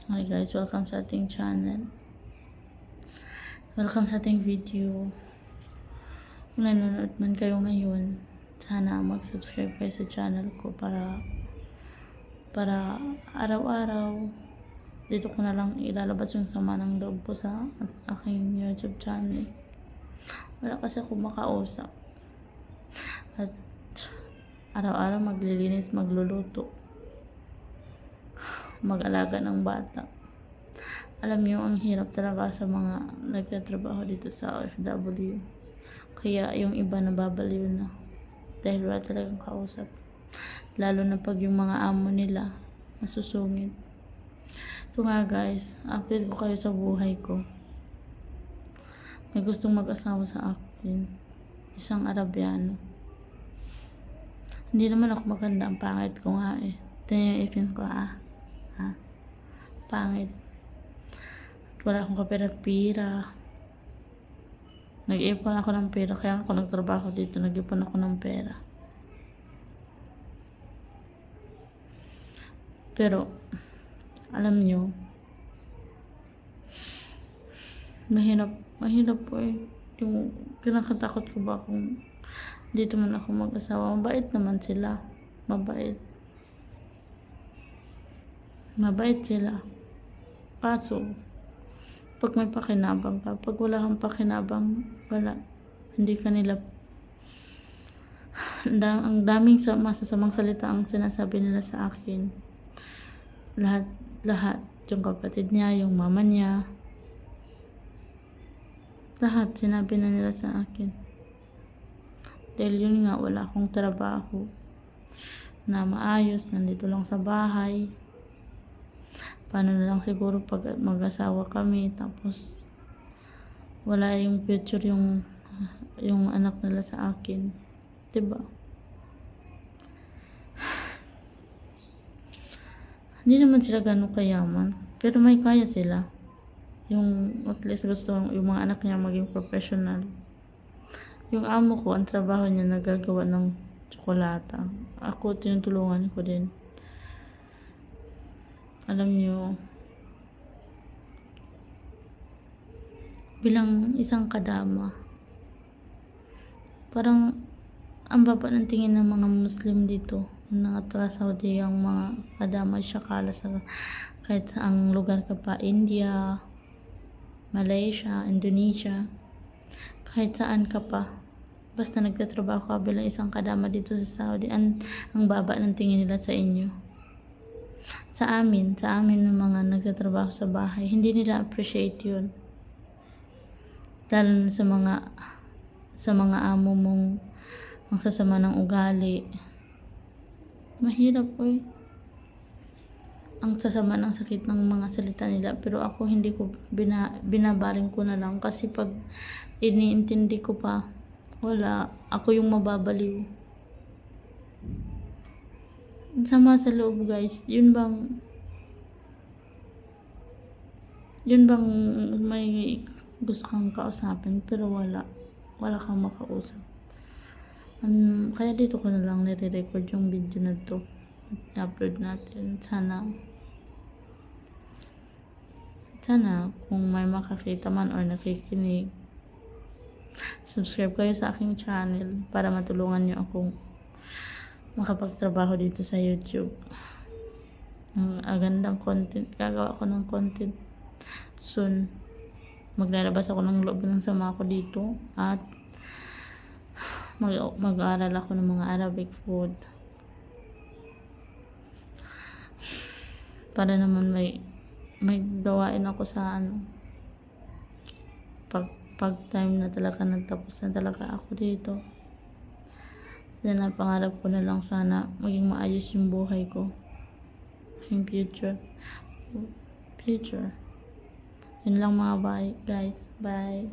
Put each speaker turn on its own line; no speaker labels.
Hi guys, welcome sa ating channel. Welcome sa ating video. Kung nanonood man kayo ngayon, sana mag-subscribe kayo sa channel ko para araw-araw dito ko na lang ilalabas yung sama ng loob ko sa aking YouTube channel. Wala kasi ako makausap. At araw-araw maglilinis, magluluto, mag-alaga ng bata. Alam niyo, ang hirap talaga sa mga nagtatrabaho dito sa OFW. Kaya yung iba nababaliw na dahil wala talagang kausap. Lalo na pag yung mga amo nila masusungit. Ito nga guys, update ko kayo sa buhay ko. May gustong mag-asawa sa akin, isang Arabiano. Hindi naman ako maganda, ang pangit ko nga eh. Ito yung ipin ko pangit. Wala akong kapera-pira. Nag-ipon ako ng pera, kaya ako nagtrabaho dito, nag-ipon ako ng pera. Pero alam nyo, mahirap po eh. Yung kinakatakot ko ba kung dito man ako mag-asawa. Mabait naman sila, mabait sila. Kaso pag may pakinabang ka, pag wala kang pakinabang, wala, hindi ka nila. Ang daming masasamang salita ang sinasabi nila sa akin. Lahat, yung kapatid niya, yung mama niya, lahat sinabi na nila sa akin. Dahil yun nga, wala akong trabaho na maayos, nandito lang sa bahay. Paano na lang siguro pag mag-asawa kami, tapos wala yung future yung anak nila sa akin, diba? Hindi naman sila ganun kayaman, pero may kaya sila. Yung at least gusto yung mga anak niya maging professional. Yung amo ko, ang trabaho niya nagagawa ng tsokolata. Ako, tinutulungan ko din. Alam nyo, bilang isang kadama, parang ang baba ng tingin ng mga Muslim dito na taga-Saudi. Ang mga kadama syakala sa kahit saang lugar ka pa, India, Malaysia, Indonesia, kahit saan ka pa, basta nagtatrabaho ka bilang isang kadama dito sa Saudi, ang baba ng tingin nila sa inyo. Sa amin ng mga nagtatrabaho sa bahay, hindi nila appreciate yun. Lalo na sa mga amo mong ang sasama ng ugali. Mahirap po eh. Ang sasama ng sakit ng mga salita nila, pero ako hindi ko binabaling ko na lang, kasi pag iniintindi ko pa, wala, ako yung mababaliw. Sama sa loob guys, yun bang may gusto kang kausapin pero wala kang makausap. Kaya dito ko na lang nire-record yung video na to at upload natin. Sana kung may makakita man or nakikinig, subscribe kayo sa aking channel para matulungan nyo akong makapagtrabaho dito sa YouTube. Ang agandang content, gagawa ko ng content soon. Maglalabas ako ng loob ng sama ko dito at mag-aaral ako ng mga Arabic food para naman may gawain ako sa pag time na talaga nagtapos na talaga ako dito. Sana pangarap ko na lang, sana maging maayos yung buhay ko, yung future. Yun lang mga guys, bye.